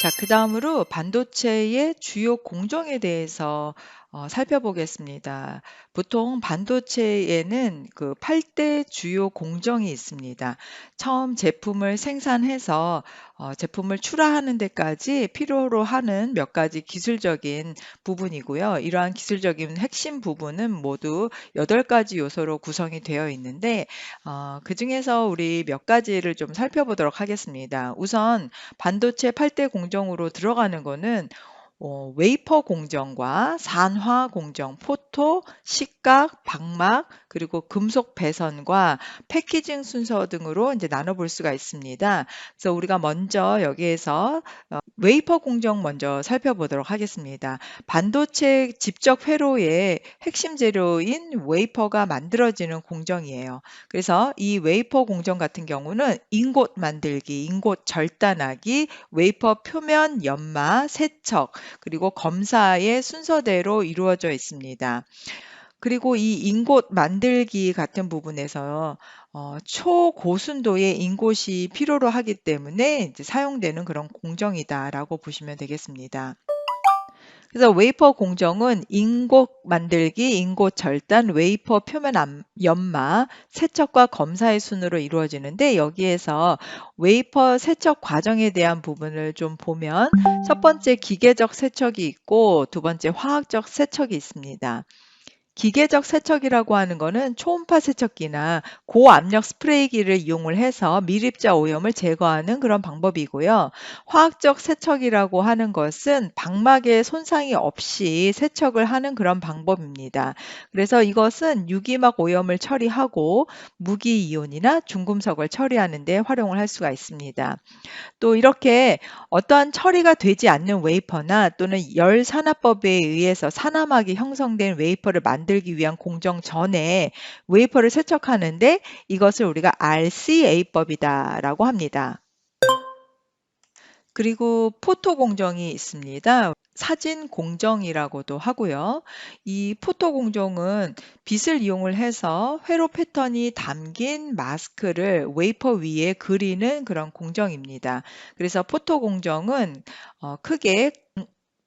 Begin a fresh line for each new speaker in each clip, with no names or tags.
자, 그다음으로 반도체의 주요 공정에 대해서 살펴보겠습니다. 보통 반도체에는 그 8대 주요 공정이 있습니다. 처음 제품을 생산해서 제품을 출하하는 데까지 필요로 하는 몇 가지 기술적인 부분이고요. 이러한 기술적인 핵심 부분은 모두 8가지 요소로 구성이 되어 있는데 그중에서 우리 몇 가지를 좀 살펴보도록 하겠습니다. 우선 반도체 8대 공정으로 들어가는 거는 웨이퍼 공정과 산화 공정, 포토, 식각, 박막, 그리고 금속 배선과 패키징 순서 등으로 이제 나눠볼 수가 있습니다. 그래서 우리가 먼저 여기에서 웨이퍼 공정 먼저 살펴보도록 하겠습니다. 반도체 집적 회로의 핵심 재료인 웨이퍼가 만들어지는 공정이에요. 그래서 이 웨이퍼 공정 같은 경우는 인곳 만들기, 인곳 절단하기, 웨이퍼 표면 연마, 세척, 그리고 검사의 순서대로 이루어져 있습니다. 그리고 이 인곳 만들기 같은 부분에서 초고순도의 인곳이 필요로 하기 때문에 이제 사용되는 그런 공정이다라고 보시면 되겠습니다. 그래서 웨이퍼 공정은 인곳 만들기, 인곳 절단, 웨이퍼 표면 연마, 세척과 검사의 순으로 이루어지는데 여기에서 웨이퍼 세척 과정에 대한 부분을 좀 보면 첫 번째 기계적 세척이 있고 두 번째 화학적 세척이 있습니다. 기계적 세척이라고 하는 거는 초음파 세척기나 고압력 스프레이기를 이용을 해서 밀입자 오염을 제거하는 그런 방법이고요. 화학적 세척이라고 하는 것은 방막에 손상이 없이 세척을 하는 그런 방법입니다. 그래서 이것은 유기막 오염을 처리하고 무기이온이나 중금속을 처리하는 데 활용을 할 수가 있습니다. 또 이렇게 어떠한 처리가 되지 않는 웨이퍼나 또는 열 산화법에 의해서 산화막이 형성된 웨이퍼를 만들기 위한 공정 전에 웨이퍼를 세척하는데 이것을 우리가 RCA법이다라고 합니다. 그리고 포토 공정이 있습니다. 사진 공정이라고도 하고요. 이 포토 공정은 빛을 이용을 해서 회로 패턴이 담긴 마스크를 웨이퍼 위에 그리는 그런 공정입니다. 그래서 포토 공정은 크게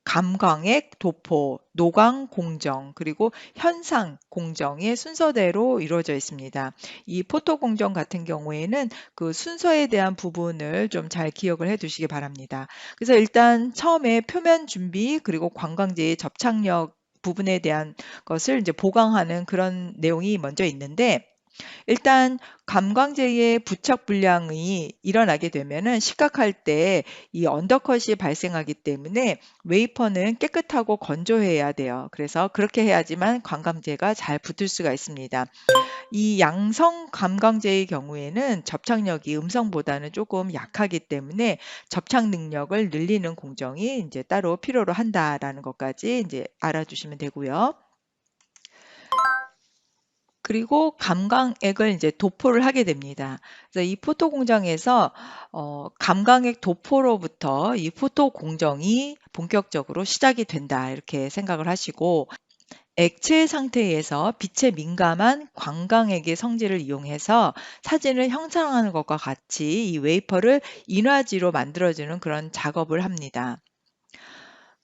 감광액, 도포, 노광 공정, 그리고 현상 공정의 순서대로 이루어져 있습니다. 이 포토 공정 같은 경우에는 그 순서에 대한 부분을 좀 잘 기억을 해 두시기 바랍니다. 그래서 일단 처음에 표면 준비 그리고 관광지의 접착력 부분에 대한 것을 이제 보강하는 그런 내용이 먼저 있는데 일단 감광제의 부착 불량이 일어나게 되면은 식각할 때 이 언더컷이 발생하기 때문에 웨이퍼는 깨끗하고 건조해야 돼요. 그래서 그렇게 해야지만 감광제가 잘 붙을 수가 있습니다. 이 양성 감광제의 경우에는 접착력이 음성보다는 조금 약하기 때문에 접착 능력을 늘리는 공정이 이제 따로 필요로 한다라는 것까지 이제 알아주시면 되고요. 그리고 감광액을 이제 도포를 하게 됩니다. 그래서 이 포토 공정에서 감광액 도포로부터 이 포토 공정이 본격적으로 시작이 된다 이렇게 생각을 하시고 액체 상태에서 빛에 민감한 광광액의 성질을 이용해서 사진을 형상하는 것과 같이 이 웨이퍼를 인화지로 만들어주는 그런 작업을 합니다.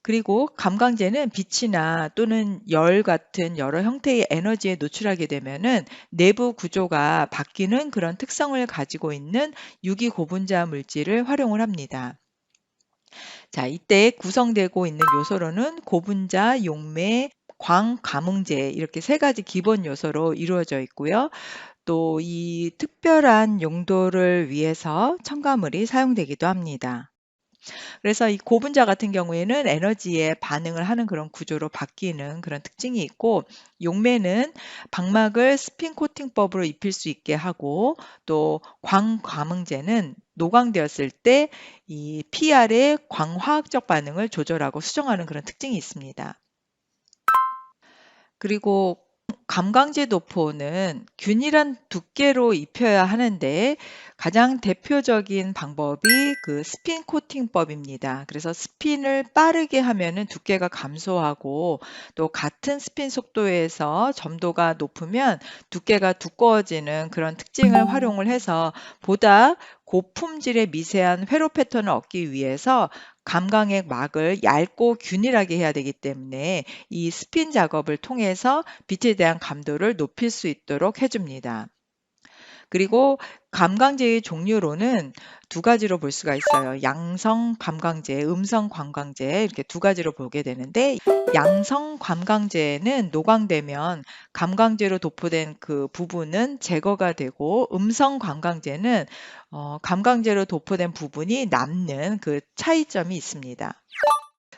그리고 감광제는 빛이나 또는 열 같은 여러 형태의 에너지에 노출하게 되면은 내부 구조가 바뀌는 그런 특성을 가지고 있는 유기 고분자 물질을 활용을 합니다. 자, 이때 구성되고 있는 요소로는 고분자, 용매, 광, 감응제 이렇게 세 가지 기본 요소로 이루어져 있고요. 또 이 특별한 용도를 위해서 첨가물이 사용되기도 합니다. 그래서 이 고분자 같은 경우에는 에너지에 반응을 하는 그런 구조로 바뀌는 그런 특징이 있고 용매는 방막을 스핀 코팅법으로 입힐 수 있게 하고 또 광감응제는 노광되었을 때 이 PR의 광화학적 반응을 조절하고 수정하는 그런 특징이 있습니다. 그리고 감광제 도포는 균일한 두께로 입혀야 하는데 가장 대표적인 방법이 그 스핀 코팅법입니다. 그래서 스핀을 빠르게 하면은 두께가 감소하고 또 같은 스핀 속도에서 점도가 높으면 두께가 두꺼워지는 그런 특징을 활용을 해서 보다 고품질의 미세한 회로 패턴을 얻기 위해서 감광의 막을 얇고 균일하게 해야 되기 때문에 이 스핀 작업을 통해서 빛에 대한 감도를 높일 수 있도록 해줍니다. 그리고 감광제의 종류로는 두 가지로 볼 수가 있어요. 양성 감광제, 음성 감광제 이렇게 두 가지로 보게 되는데 양성 감광제는 노광되면 감광제로 도포된 그 부분은 제거가 되고 음성 감광제는 감광제로 도포된 부분이 남는 그 차이점이 있습니다.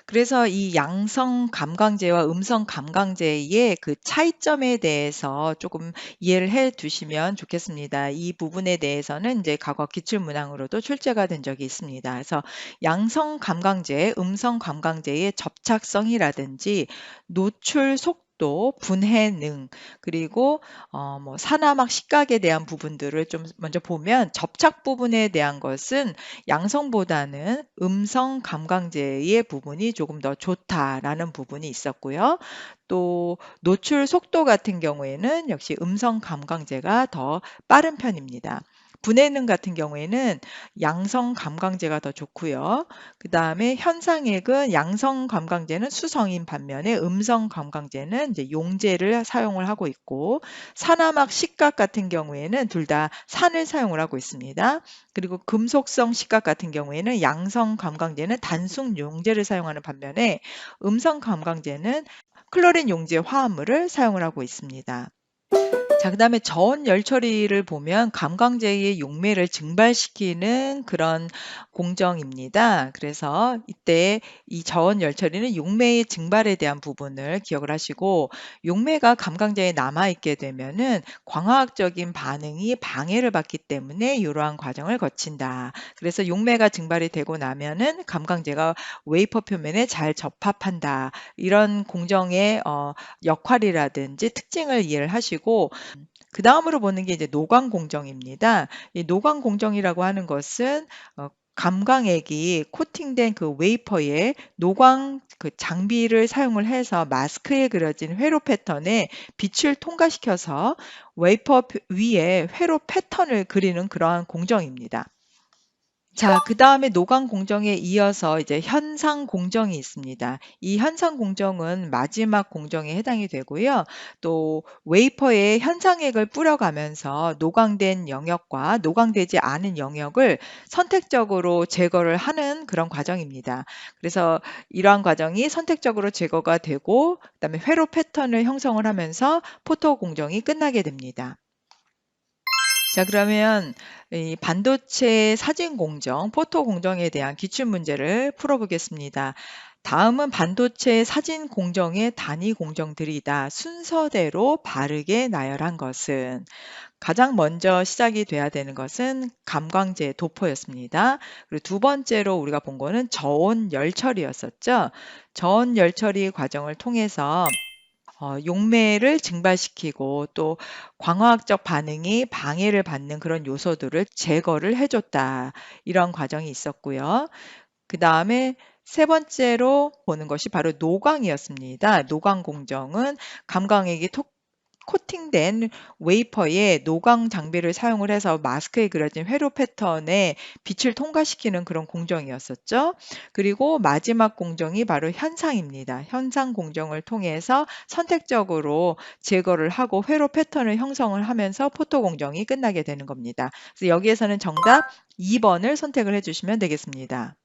그래서 이 양성 감광제와 음성 감광제의 그 차이점에 대해서 조금 이해를 해 두시면 좋겠습니다. 이 부분에 대해서는 이제 과거 기출문항으로도 출제가 된 적이 있습니다. 그래서 양성 감광제, 음성 감광제의 접착성이라든지 노출 속도, 분해 능, 그리고 뭐 산화막 식각에 대한 부분들을 좀 먼저 보면 접착 부분에 대한 것은 양성보다는 음성 감광제의 부분이 조금 더 좋다라는 부분이 있었고요. 또 노출 속도 같은 경우에는 역시 음성 감광제가 더 빠른 편입니다. 분해능 같은 경우에는 양성 감광제가 더 좋고요. 그 다음에 현상액은 양성 감광제는 수성인 반면에 음성 감광제는 이제 용제를 사용을 하고 있고 산화막 식각 같은 경우에는 둘 다 산을 사용을 하고 있습니다. 그리고 금속성 식각 같은 경우에는 양성 감광제는 단순 용제를 사용하는 반면에 음성 감광제는 클로린 용제 화합물을 사용을 하고 있습니다. 자, 그다음에 저온 열 처리를 보면 감광제의 용매를 증발시키는 그런 공정입니다. 그래서 이때 이 저온 열 처리는 용매의 증발에 대한 부분을 기억을 하시고 용매가 감광제에 남아 있게 되면은 광화학적인 반응이 방해를 받기 때문에 이러한 과정을 거친다. 그래서 용매가 증발이 되고 나면은 감광제가 웨이퍼 표면에 잘 접합한다. 이런 공정의 역할이라든지 특징을 이해를 하시고 그 다음으로 보는 게 이제 노광 공정입니다. 이 노광 공정이라고 하는 것은 감광액이 코팅된 그 웨이퍼에 노광 그 장비를 사용을 해서 마스크에 그려진 회로 패턴에 빛을 통과시켜서 웨이퍼 위에 회로 패턴을 그리는 그러한 공정입니다. 자, 그다음에 노광 공정에 이어서 이제 현상 공정이 있습니다. 이 현상 공정은 마지막 공정에 해당이 되고요. 또 웨이퍼에 현상액을 뿌려가면서 노광된 영역과 노광되지 않은 영역을 선택적으로 제거를 하는 그런 과정입니다. 그래서 이러한 과정이 선택적으로 제거가 되고 그다음에 회로 패턴을 형성을 하면서 포토 공정이 끝나게 됩니다. 자, 그러면 이 반도체 사진 공정, 포토 공정에 대한 기출 문제를 풀어보겠습니다. 다음은 반도체 사진 공정의 단위 공정들이다. 순서대로 바르게 나열한 것은 가장 먼저 시작이 돼야 되는 것은 감광제 도포였습니다. 그리고 두 번째로 우리가 본 거는 저온 열처리였었죠. 저온 열처리 과정을 통해서 용매를 증발시키고 또 광화학적 반응이 방해를 받는 그런 요소들을 제거를 해줬다. 이런 과정이 있었고요. 그 다음에 세 번째로 보는 것이 바로 노광이었습니다. 노광 공정은 감광액이 코팅된 웨이퍼에 노광 장비를 사용을 해서 마스크에 그려진 회로 패턴에 빛을 통과시키는 그런 공정이었었죠. 그리고 마지막 공정이 바로 현상입니다. 현상 공정을 통해서 선택적으로 제거를 하고 회로 패턴을 형성을 하면서 포토 공정이 끝나게 되는 겁니다. 그래서 여기에서는 정답 2번을 선택을 해주시면 되겠습니다.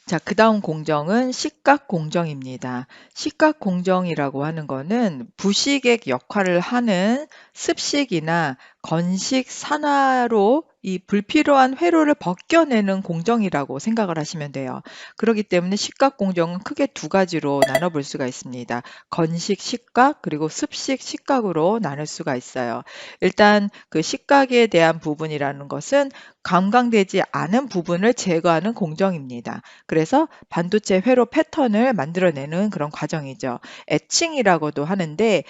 자, 그다음 공정은 식각 공정입니다. 식각 공정이라고 하는 거는 부식액 역할을 하는 습식이나 건식 산화로 이 불필요한 회로를 벗겨내는 공정이라고 생각을 하시면 돼요. 그렇기 때문에 식각 공정은 크게 두 가지로 나눠볼 수가 있습니다. 건식 식각 그리고 습식 식각으로 나눌 수가 있어요. 일단 그 식각에 대한 부분이라는 것은 감광되지 않은 부분을 제거하는 공정입니다. 그래서 반도체 회로 패턴을 만들어내는 그런 과정이죠. 에칭이라고도 하는데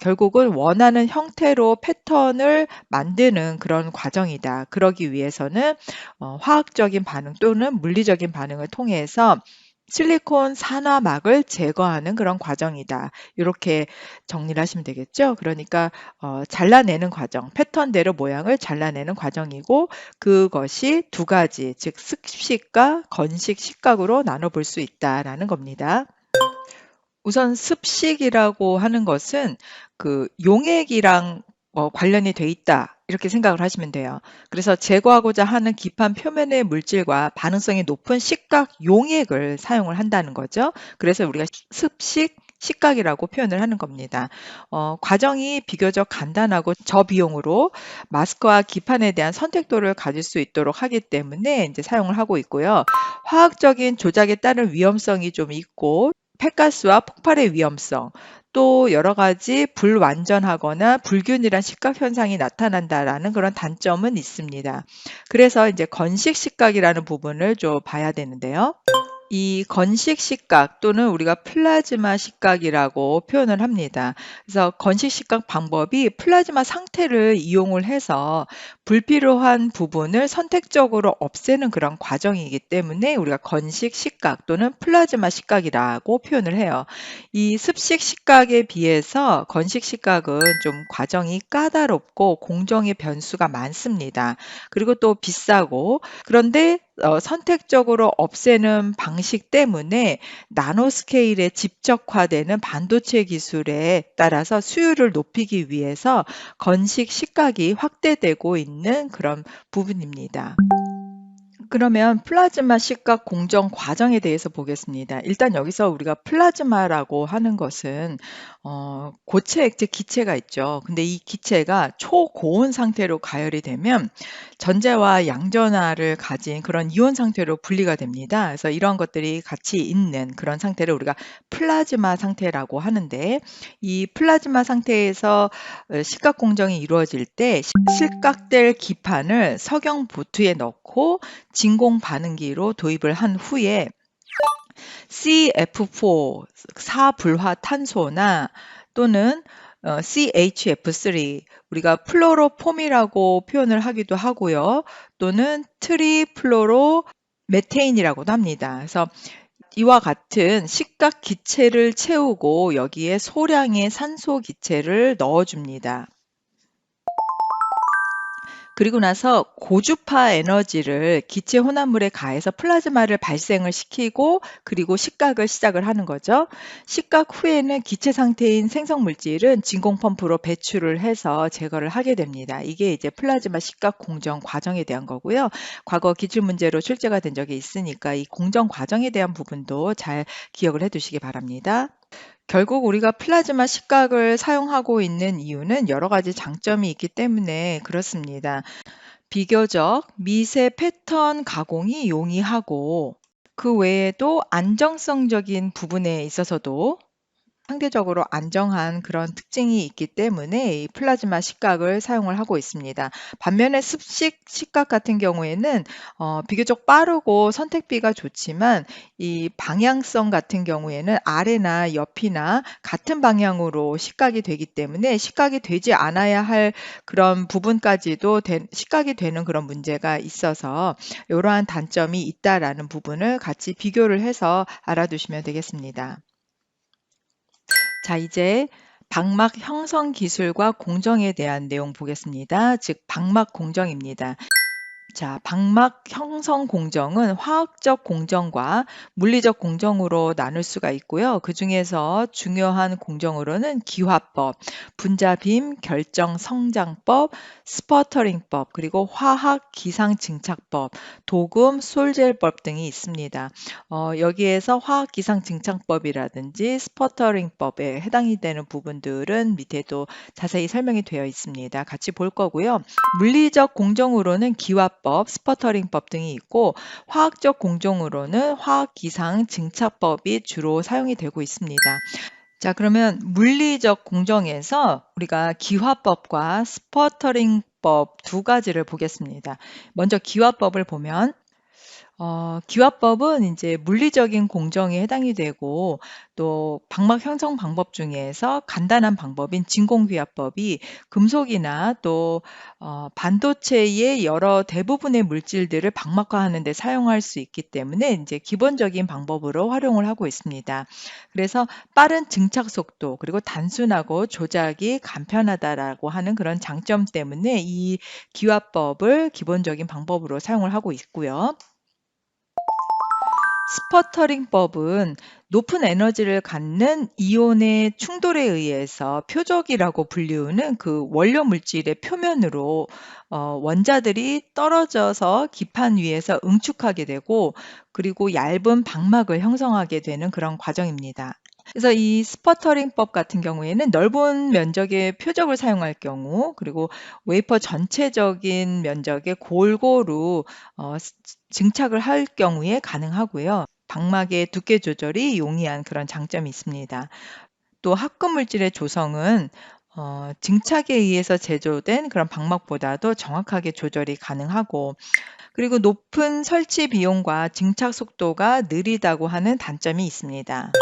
결국은 원하는 형태로 패턴을 만드는 그런 과정이다. 그러기 위해서는 화학적인 반응 또는 물리적인 반응을 통해서 실리콘 산화막을 제거하는 그런 과정이다. 이렇게 정리를 하시면 되겠죠. 그러니까 잘라내는 과정, 패턴대로 모양을 잘라내는 과정이고 그것이 두 가지, 즉 습식과 건식 식각으로 나눠볼 수 있다라는 겁니다. 우선 습식이라고 하는 것은 그 용액이랑 관련이 돼 있다. 이렇게 생각을 하시면 돼요. 그래서 제거하고자 하는 기판 표면의 물질과 반응성이 높은 식각 용액을 사용을 한다는 거죠. 그래서 우리가 습식, 식각이라고 표현을 하는 겁니다. 과정이 비교적 간단하고 저비용으로 마스크와 기판에 대한 선택도를 가질 수 있도록 하기 때문에 이제 사용을 하고 있고요. 화학적인 조작에 따른 위험성이 좀 있고 폐가스와 폭발의 위험성, 또 여러 가지 불완전하거나 불균일한 식각 현상이 나타난다라는 그런 단점은 있습니다. 그래서 이제 건식 식각이라는 부분을 좀 봐야 되는데요. 이 건식 식각 또는 우리가 플라즈마 식각이라고 표현을 합니다. 그래서 건식 식각 방법이 플라즈마 상태를 이용을 해서 불필요한 부분을 선택적으로 없애는 그런 과정이기 때문에 우리가 건식 식각 또는 플라즈마 식각이라고 표현을 해요. 이 습식 식각에 비해서 건식 식각은 좀 과정이 까다롭고 공정의 변수가 많습니다. 그리고 또 비싸고 그런데 선택적으로 없애는 방식 때문에 나노 스케일에 집적화되는 반도체 기술에 따라서 수율을 높이기 위해서 건식 식각이 확대되고 있는 그런 부분입니다. 그러면 플라즈마 식각 공정 과정에 대해서 보겠습니다. 일단 여기서 우리가 플라즈마라고 하는 것은 고체, 액체, 기체가 있죠. 근데 이 기체가 초고온 상태로 가열이 되면 전자와 양전하를 가진 그런 이온 상태로 분리가 됩니다. 그래서 이런 것들이 같이 있는 그런 상태를 우리가 플라즈마 상태라고 하는데 이 플라즈마 상태에서 식각 공정이 이루어질 때 실각될 기판을 석영 보트에 넣고 진공 반응기로 도입을 한 후에 CF4 사불화탄소나 또는 CHF3 우리가 플로로폼이라고 표현을 하기도 하고요. 또는 트리플로로 메테인이라고도 합니다. 그래서 이와 같은 식각 기체를 채우고 여기에 소량의 산소 기체를 넣어줍니다. 그리고 나서 고주파 에너지를 기체 혼합물에 가해서 플라즈마를 발생을 시키고 그리고 식각을 시작을 하는 거죠. 식각 후에는 기체 상태인 생성 물질은 진공 펌프로 배출을 해서 제거를 하게 됩니다. 이게 이제 플라즈마 식각 공정 과정에 대한 거고요. 과거 기출 문제로 출제가 된 적이 있으니까 이 공정 과정에 대한 부분도 잘 기억을 해 두시기 바랍니다. 결국 우리가 플라즈마 식각을 사용하고 있는 이유는 여러 가지 장점이 있기 때문에 그렇습니다. 비교적 미세 패턴 가공이 용이하고 그 외에도 안정성적인 부분에 있어서도 상대적으로 안정한 그런 특징이 있기 때문에 이 플라즈마 식각을 사용을 하고 있습니다. 반면에 습식 식각 같은 경우에는 비교적 빠르고 선택비가 좋지만 이 방향성 같은 경우에는 아래나 옆이나 같은 방향으로 식각이 되기 때문에 식각이 되지 않아야 할 그런 부분까지도 식각이 되는 그런 문제가 있어서 이러한 단점이 있다라는 부분을 같이 비교를 해서 알아두시면 되겠습니다. 자, 이제 방막 형성 기술과 공정에 대한 내용 보겠습니다. 즉, 방막 공정입니다. 자, 방막 형성 공정은 화학적 공정과 물리적 공정으로 나눌 수가 있고요. 그중에서 중요한 공정으로는 기화법, 분자빔 결정 성장법, 스퍼터링법, 그리고 화학 기상 증착법, 도금 솔젤법 등이 있습니다. 여기에서 화학 기상 증착법이라든지 스퍼터링법에 해당이 되는 부분들은 밑에도 자세히 설명이 되어 있습니다. 같이 볼 거고요. 물리적 공정으로는 기화법, 스퍼터링법 등이 있고 화학적 공정으로는 화학기상 증착법이 주로 사용이 되고 있습니다. 자, 그러면 물리적 공정에서 우리가 기화법과 스퍼터링법 두 가지를 보겠습니다. 먼저 기화법을 보면 기화법은 이제 물리적인 공정에 해당이 되고, 또 방막 형성 방법 중에서 간단한 방법인 진공기화법이 금속이나 또 반도체의 여러 대부분의 물질들을 방막화하는 데 사용할 수 있기 때문에 이제 기본적인 방법으로 활용을 하고 있습니다. 그래서 빠른 증착 속도, 그리고 단순하고 조작이 간편하다라고 하는 그런 장점 때문에 이 기화법을 기본적인 방법으로 사용을 하고 있고요. 스퍼터링법은 높은 에너지를 갖는 이온의 충돌에 의해서 표적이라고 불리우는 그 원료 물질의 표면으로 원자들이 떨어져서 기판 위에서 응축하게 되고, 그리고 얇은 방막을 형성하게 되는 그런 과정입니다. 그래서 이 스퍼터링법 같은 경우에는 넓은 면적의 표적을 사용할 경우, 그리고 웨이퍼 전체적인 면적에 골고루 증착을 할 경우에 가능하고요. 방막의 두께 조절이 용이한 그런 장점이 있습니다. 또 합금 물질의 조성은 증착에 의해서 제조된 그런 방막보다도 정확하게 조절이 가능하고, 그리고 높은 설치 비용과 증착 속도가 느리다고 하는 단점이 있습니다.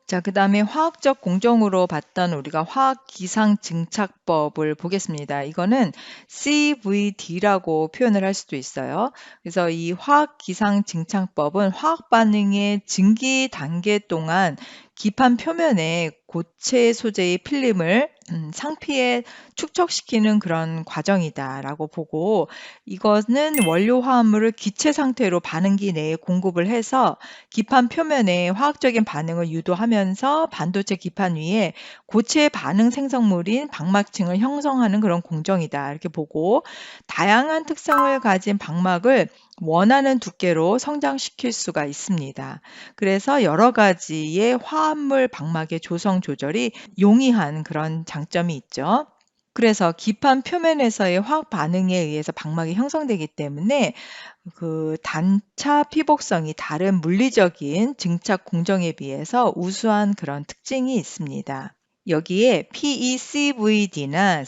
자, 그다음에 화학적 공정으로 봤던 우리가 화학 기상 증착법을 보겠습니다. 이거는 CVD라고 표현을 할 수도 있어요. 그래서 이 화학 기상 증착법은 화학 반응의 증기 단계 동안 기판 표면에 고체 소재의 필름을 상피에 축적시키는 그런 과정이다라고 보고, 이거는 원료 화합물을 기체 상태로 반응기 내에 공급을 해서 기판 표면에 화학적인 반응을 유도하면서 반도체 기판 위에 고체 반응 생성물인 방막층을 형성하는 그런 공정이다, 이렇게 보고, 다양한 특성을 가진 방막을 원하는 두께로 성장시킬 수가 있습니다. 그래서 여러 가지의 화합물 방막의 조성 조절이 용이한 그런 장점이 있죠. 그래서 기판 표면에서의 화학 반응에 의해서 방막이 형성되기 때문에 그 단차 피복성이 다른 물리적인 증착 공정에 비해서 우수한 그런 특징이 있습니다. 여기에 PECVD나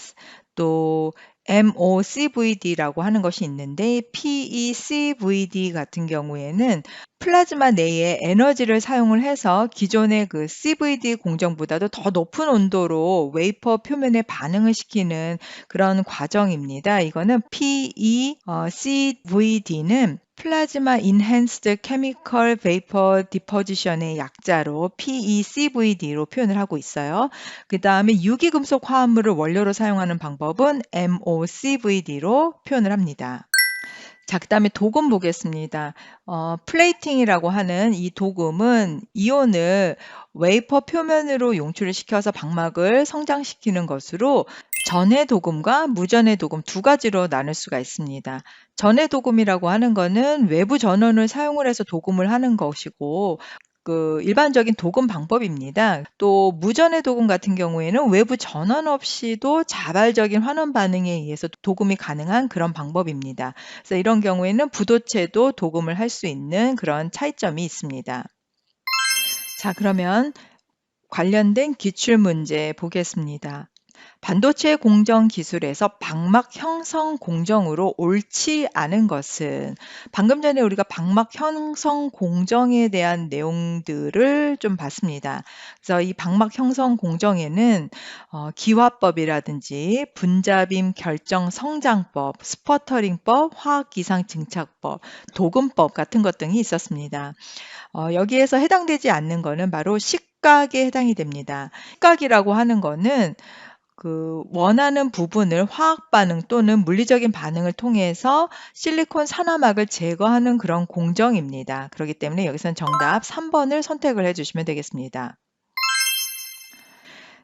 또 MOCVD라고 하는 것이 있는데, PECVD 같은 경우에는 플라즈마 내에 에너지를 사용을 해서 기존의 그 CVD 공정보다도 더 높은 온도로 웨이퍼 표면에 반응을 시키는 그런 과정입니다. 이거는 PECVD는 플라즈마 인핸스드 케미컬 베이퍼 디포지션의 약자로 PECVD로 표현을 하고 있어요. 그다음에 유기금속 화합물을 원료로 사용하는 방법은 MOCVD로 표현을 합니다. 자, 그다음에 도금 보겠습니다. 플레이팅이라고 하는 이 도금은 이온을 웨이퍼 표면으로 용출을 시켜서 방막을 성장시키는 것으로 전해 도금과 무전해 도금 두 가지로 나눌 수가 있습니다. 전해 도금이라고 하는 거는 외부 전원을 사용을 해서 도금을 하는 것이고, 그 일반적인 도금 방법입니다. 또 무전해 도금 같은 경우에는 외부 전원 없이도 자발적인 환원 반응에 의해서 도금이 가능한 그런 방법입니다. 그래서 이런 경우에는 부도체도 도금을 할 수 있는 그런 차이점이 있습니다. 자, 그러면 관련된 기출 문제 보겠습니다. 반도체 공정 기술에서 방막 형성 공정으로 옳지 않은 것은, 방금 전에 우리가 방막 형성 공정에 대한 내용들을 좀 봤습니다. 그래서 이 방막 형성 공정에는 기화법이라든지 분자빔 결정 성장법, 스퍼터링법, 화학기상 증착법, 도금법 같은 것 등이 있었습니다. 여기에서 해당되지 않는 거는 바로 식각에 해당이 됩니다. 식각이라고 하는 거는 그 원하는 부분을 화학 반응 또는 물리적인 반응을 통해서 실리콘 산화막을 제거하는 그런 공정입니다. 그렇기 때문에 여기서는 정답 3번을 선택을 해 주시면 되겠습니다.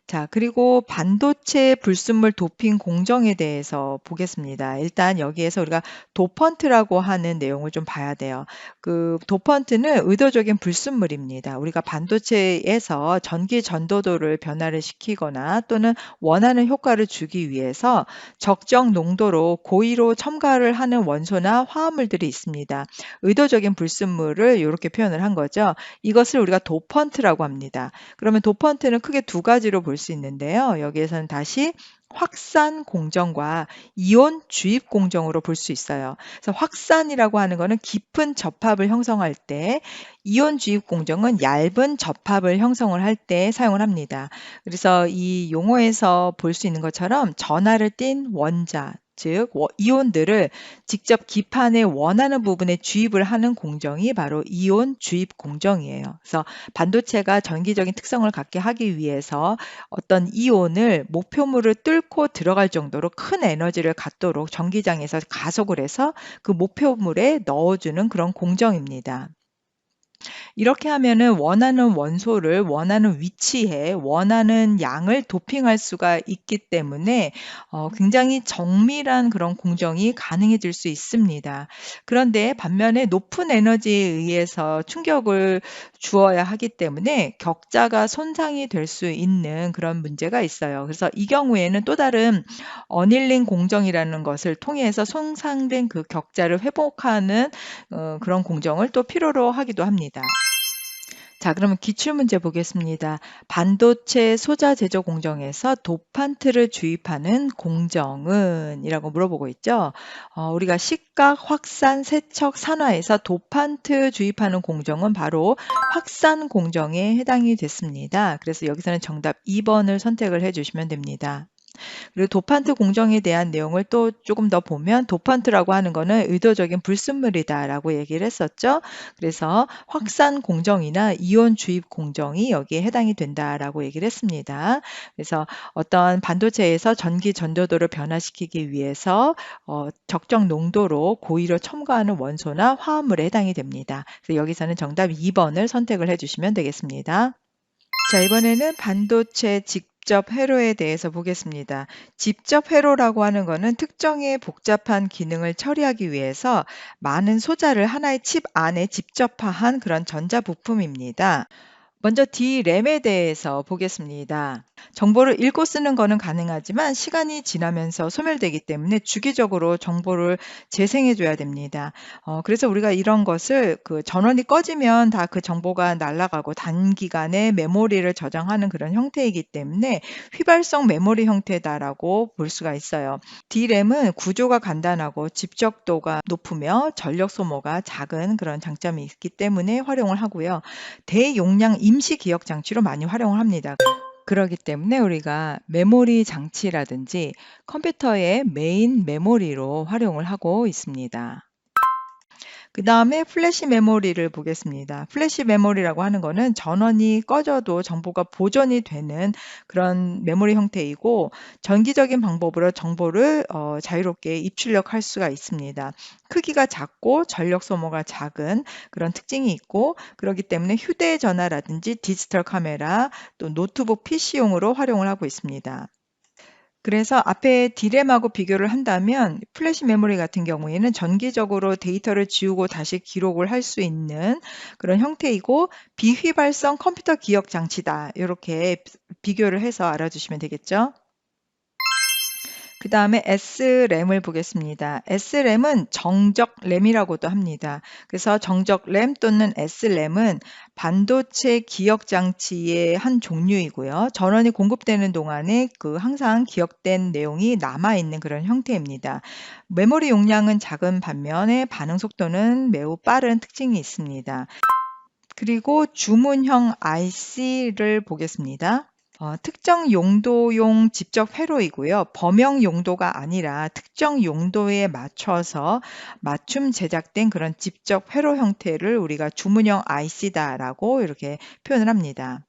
자, 그리고 반도체 불순물 도핑 공정에 대해서 보겠습니다. 일단 여기에서 우리가 도펀트라고 하는 내용을 좀 봐야 돼요. 그 도펀트는 의도적인 불순물입니다. 우리가 반도체에서 전기 전도도를 변화를 시키거나 또는 원하는 효과를 주기 위해서 적정 농도로 고의로 첨가를 하는 원소나 화합물들이 있습니다. 의도적인 불순물을 이렇게 표현을 한 거죠. 이것을 우리가 도펀트라고 합니다. 그러면 도펀트는 크게 두 가지로 볼 볼 수 있는데요. 여기에서는 다시 확산 공정과 이온 주입 공정으로 볼 수 있어요. 그래서 확산이라고 하는 거는 깊은 접합을 형성할 때, 이온 주입 공정은 얇은 접합을 형성을 할 때 사용을 합니다. 그래서 이 용어에서 볼 수 있는 것처럼 전하를 띤 원자, 즉 이온들을 직접 기판에 원하는 부분에 주입을 하는 공정이 바로 이온 주입 공정이에요. 그래서 반도체가 전기적인 특성을 갖게 하기 위해서 어떤 이온을 목표물을 뚫고 들어갈 정도로 큰 에너지를 갖도록 전기장에서 가속을 해서 그 목표물에 넣어주는 그런 공정입니다. 이렇게 하면은 원하는 원소를 원하는 위치에 원하는 양을 도핑할 수가 있기 때문에 굉장히 정밀한 그런 공정이 가능해질 수 있습니다. 그런데 반면에 높은 에너지에 의해서 충격을 주어야 하기 때문에 격자가 손상이 될 수 있는 그런 문제가 있어요. 그래서 이 경우에는 또 다른 어닐링 공정이라는 것을 통해서 손상된 그 격자를 회복하는 그런 공정을 또 필요로 하기도 합니다. 자, 그러면 기출문제 보겠습니다. 반도체 소자 제조 공정에서 도판트를 주입하는 공정은? 이라고 물어보고 있죠. 우리가 식각, 확산, 세척, 산화에서 도판트 주입하는 공정은 바로 확산 공정에 해당이 됐습니다. 그래서 여기서는 정답 2번을 선택을 해주시면 됩니다. 그리고 도판트 공정에 대한 내용을 또 조금 더 보면 도판트라고 하는 거는 의도적인 불순물이다라고 얘기를 했었죠. 그래서 확산 공정이나 이온 주입 공정이 여기에 해당이 된다라고 얘기를 했습니다. 그래서 어떤 반도체에서 전기 전도도를 변화시키기 위해서 적정 농도로 고의로 첨가하는 원소나 화합물에 해당이 됩니다. 그래서 여기서는 정답 2번을 선택을 해주시면 되겠습니다. 자, 이번에는 반도체 직접 회로에 대해서 보겠습니다. 직접 회로라고 하는 것은 특정의 복잡한 기능을 처리하기 위해서 많은 소자를 하나의 칩 안에 집접화한 그런 전자부품입니다. 먼저 D램에 대해서 보겠습니다. 정보를 읽고 쓰는 거는 가능하지만 시간이 지나면서 소멸되기 때문에 주기적으로 정보를 재생해 줘야 됩니다. 그래서 우리가 이런 것을 그 전원이 꺼지면 다 그 정보가 날아가고 단기간에 메모리를 저장하는 그런 형태이기 때문에 휘발성 메모리 형태다라고 볼 수가 있어요. D램은 구조가 간단하고 집적도가 높으며 전력 소모가 작은 그런 장점이 있기 때문에 활용을 하고요. 대용량 임시 기억 장치로 많이 활용을 합니다. 그러기 때문에 우리가 메모리 장치라든지 컴퓨터의 메인 메모리로 활용을 하고 있습니다. 그 다음에 플래시 메모리를 보겠습니다. 플래시 메모리라고 하는 거는 전원이 꺼져도 정보가 보존이 되는 그런 메모리 형태이고 전기적인 방법으로 정보를 자유롭게 입출력할 수가 있습니다. 크기가 작고 전력 소모가 작은 그런 특징이 있고 그렇기 때문에 휴대전화라든지 디지털 카메라 또 노트북 PC용으로 활용을 하고 있습니다. 그래서 앞에 D램하고 비교를 한다면 플래시 메모리 같은 경우에는 전기적으로 데이터를 지우고 다시 기록을 할 수 있는 그런 형태이고 비휘발성 컴퓨터 기억 장치다. 이렇게 비교를 해서 알아주시면 되겠죠. 그 다음에 S램을 보겠습니다. S램은 정적 램이라고도 합니다. 그래서 정적 램 또는 S램은 반도체 기억 장치의 한 종류이고요. 전원이 공급되는 동안에 그 항상 기억된 내용이 남아있는 그런 형태입니다. 메모리 용량은 작은 반면에 반응 속도는 매우 빠른 특징이 있습니다. 그리고 주문형 IC를 보겠습니다. 특정 용도용 직접 회로이고요. 범용 용도가 아니라 특정 용도에 맞춰서 맞춤 제작된 그런 직접 회로 형태를 우리가 주문형 IC다라고 이렇게 표현을 합니다.